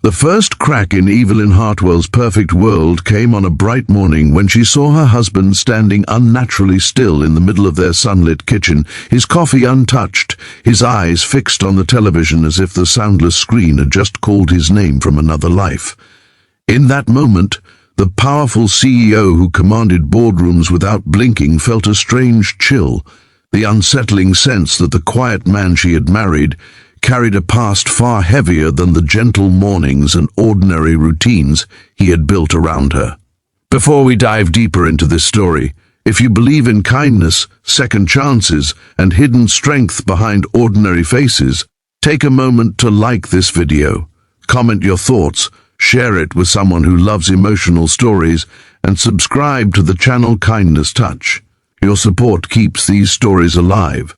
The first crack in Evelyn Hartwell's perfect world came on a bright morning when she saw her husband standing unnaturally still in the middle of their sunlit kitchen, his coffee untouched, his eyes fixed on the television as if the soundless screen had just called his name from another life. In that moment, the powerful CEO who commanded boardrooms without blinking felt a strange chill, the unsettling sense that the quiet man she had married carried a past far heavier than the gentle mornings and ordinary routines he had built around her. Before we dive deeper into this story, if you believe in kindness, second chances, and hidden strength behind ordinary faces, take a moment to like this video, comment your thoughts, share it with someone who loves emotional stories, and subscribe to the channel Kindness Touch. Your support keeps these stories alive.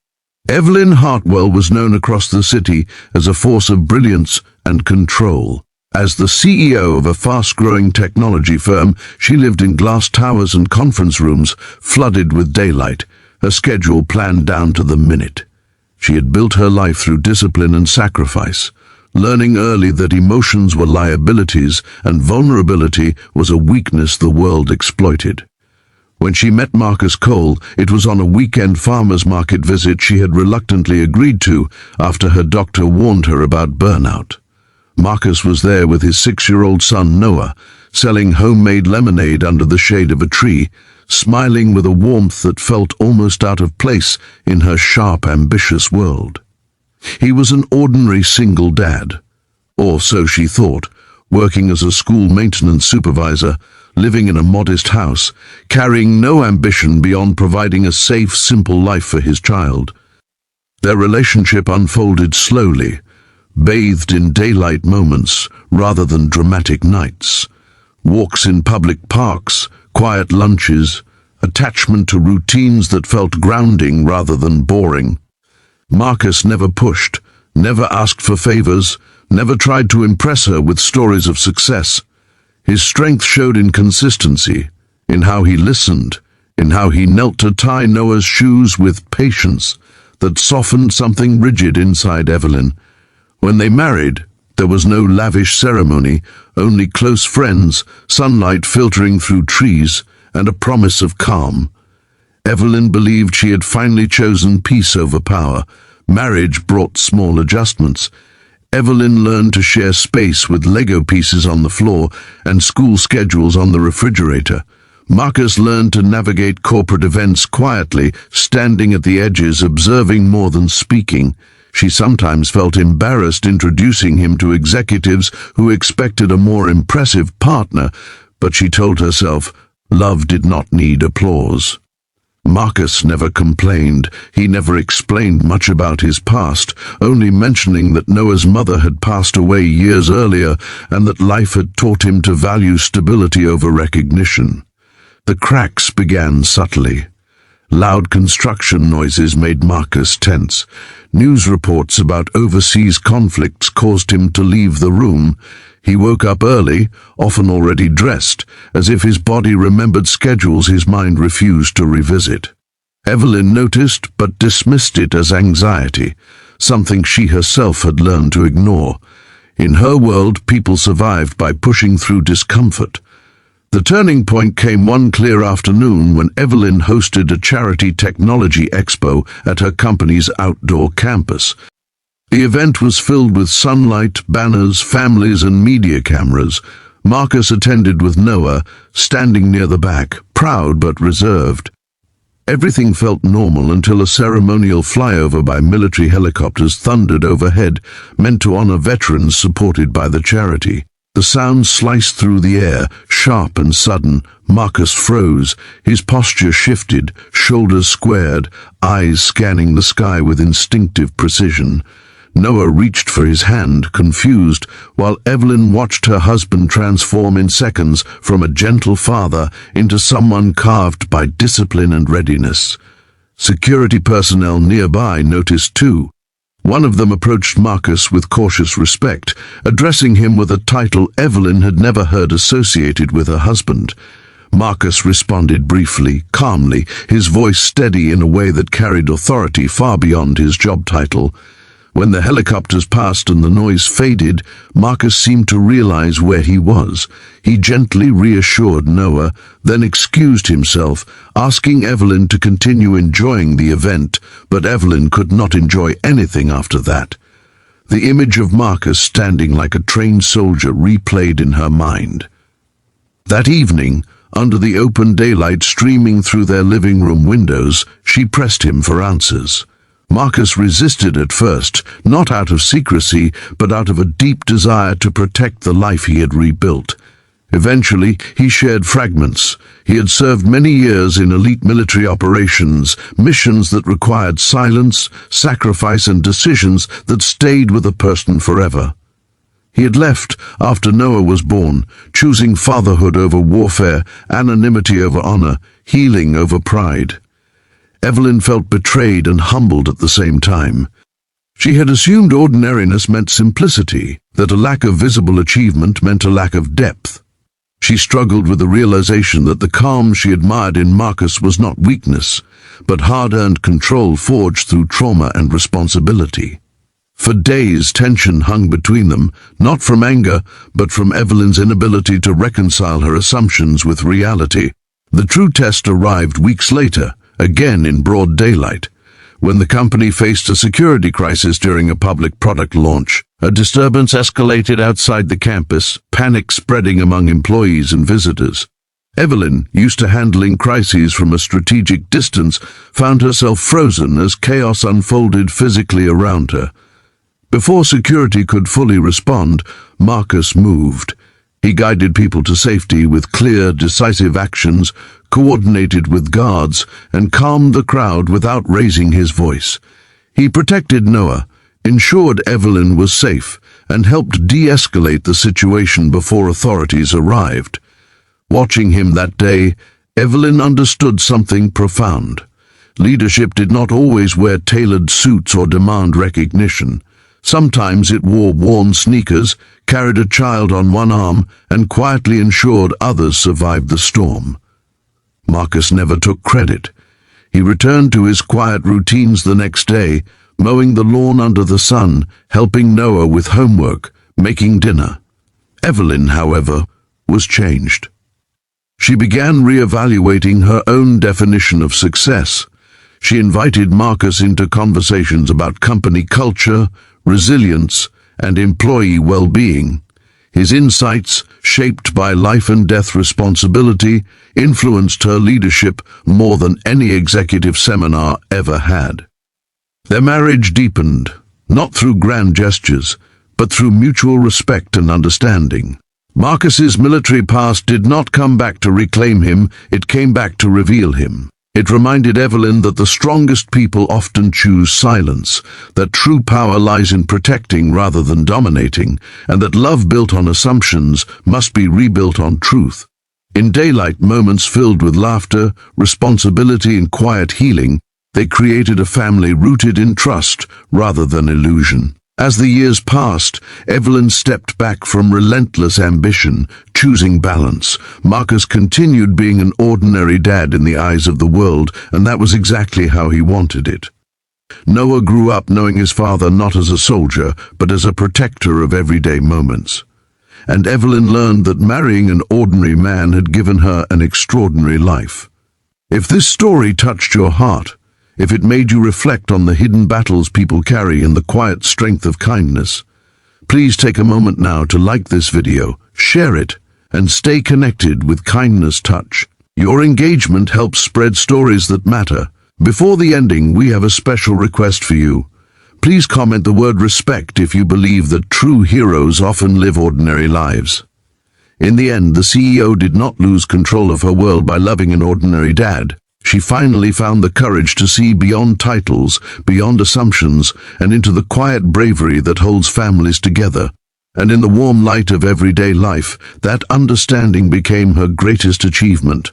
Evelyn Hartwell was known across the city as a force of brilliance and control. As the CEO of a fast-growing technology firm, she lived in glass towers and conference rooms flooded with daylight, her schedule planned down to the minute. She had built her life through discipline and sacrifice, learning early that emotions were liabilities and vulnerability was a weakness the world exploited. When she met Marcus Cole, it was on a weekend farmers market visit she had reluctantly agreed to after her doctor warned her about burnout. Marcus was there with his 6-year-old son Noah, selling homemade lemonade under the shade of a tree, smiling with a warmth that felt almost out of place in her sharp, ambitious world. He was an ordinary single dad, or so she thought, working as a school maintenance supervisor, living in a modest house, carrying no ambition beyond providing a safe, simple life for his child. Their relationship unfolded slowly, bathed in daylight moments rather than dramatic nights. Walks in public parks, quiet lunches, attachment to routines that felt grounding rather than boring. Marcus never pushed, never asked for favors, never tried to impress her with stories of success. His strength showed in consistency, in how he listened, in how he knelt to tie Noah's shoes with patience that softened something rigid inside Evelyn. When they married, there was no lavish ceremony, only close friends, sunlight filtering through trees, and a promise of calm. Evelyn believed she had finally chosen peace over power. Marriage brought small adjustments. Evelyn learned to share space with Lego pieces on the floor and school schedules on the refrigerator. Marcus learned to navigate corporate events quietly, standing at the edges, observing more than speaking. She sometimes felt embarrassed introducing him to executives who expected a more impressive partner, but she told herself love did not need applause. Marcus never complained. He never explained much about his past, only mentioning that Noah's mother had passed away years earlier and that life had taught him to value stability over recognition. The cracks began subtly. Loud construction noises made Marcus tense. News reports about overseas conflicts caused him to leave the room. He woke up early, often already dressed, as if his body remembered schedules his mind refused to revisit. Evelyn noticed but dismissed it as anxiety, something she herself had learned to ignore. In her world, people survived by pushing through discomfort. The turning point came one clear afternoon when Evelyn hosted a charity technology expo at her company's outdoor campus. The event was filled with sunlight, banners, families, and media cameras. Marcus attended with Noah, standing near the back, proud but reserved. Everything felt normal until a ceremonial flyover by military helicopters thundered overhead, meant to honor veterans supported by the charity. The sound sliced through the air, sharp and sudden. Marcus froze, his posture shifted, shoulders squared, eyes scanning the sky with instinctive precision. Noah reached for his hand, confused, while Evelyn watched her husband transform in seconds from a gentle father into someone carved by discipline and readiness. Security personnel nearby noticed too. One of them approached Marcus with cautious respect, addressing him with a title Evelyn had never heard associated with her husband. Marcus responded briefly, calmly, his voice steady in a way that carried authority far beyond his job title. When the helicopters passed and the noise faded, Marcus seemed to realize where he was. He gently reassured Noah, then excused himself, asking Evelyn to continue enjoying the event, but Evelyn could not enjoy anything after that. The image of Marcus standing like a trained soldier replayed in her mind. That evening, under the open daylight streaming through their living room windows, she pressed him for answers. Marcus resisted at first, not out of secrecy, but out of a deep desire to protect the life he had rebuilt. Eventually, he shared fragments. He had served many years in elite military operations, missions that required silence, sacrifice, and decisions that stayed with a person forever. He had left after Noah was born, choosing fatherhood over warfare, anonymity over honor, healing over pride. Evelyn felt betrayed and humbled at the same time. She had assumed ordinariness meant simplicity, that a lack of visible achievement meant a lack of depth. She struggled with the realization that the calm she admired in Marcus was not weakness, but hard-earned control forged through trauma and responsibility. For days, tension hung between them, not from anger, but from Evelyn's inability to reconcile her assumptions with reality. The true test arrived weeks later, again in broad daylight. When the company faced a security crisis during a public product launch, a disturbance escalated outside the campus, panic spreading among employees and visitors. Evelyn, used to handling crises from a strategic distance, found herself frozen as chaos unfolded physically around her. Before security could fully respond, Marcus moved. He guided people to safety with clear, decisive actions, coordinated with guards, and calmed the crowd without raising his voice. He protected Noah, ensured Evelyn was safe, and helped de-escalate the situation before authorities arrived. Watching him that day, Evelyn understood something profound. Leadership did not always wear tailored suits or demand recognition. Sometimes it wore worn sneakers, carried a child on one arm, and quietly ensured others survived the storm. Marcus never took credit. He returned to his quiet routines the next day, mowing the lawn under the sun, helping Noah with homework, making dinner. Evelyn, however, was changed. She began re-evaluating her own definition of success. She invited Marcus into conversations about company culture, resilience, and employee well-being. His insights, shaped by life and death responsibility, influenced her leadership more than any executive seminar ever had. Their marriage deepened, not through grand gestures, but through mutual respect and understanding. Marcus's military past did not come back to reclaim him, it came back to reveal him. It reminded Evelyn that the strongest people often choose silence, that true power lies in protecting rather than dominating, and that love built on assumptions must be rebuilt on truth. In daylight moments filled with laughter, responsibility, and quiet healing, they created a family rooted in trust rather than illusion. As the years passed, Evelyn stepped back from relentless ambition, choosing balance. Marcus continued being an ordinary dad in the eyes of the world, and that was exactly how he wanted it. Noah grew up knowing his father not as a soldier, but as a protector of everyday moments. And Evelyn learned that marrying an ordinary man had given her an extraordinary life. If this story touched your heart, if it made you reflect on the hidden battles people carry in the quiet strength of kindness, please take a moment now to like this video, share it, and stay connected with Kindness Touch. Your engagement helps spread stories that matter. Before the ending, we have a special request for you. Please comment the word respect if you believe that true heroes often live ordinary lives. In the end, the CEO did not lose control of her world by loving an ordinary dad. She finally found the courage to see beyond titles, beyond assumptions, and into the quiet bravery that holds families together. And in the warm light of everyday life, that understanding became her greatest achievement.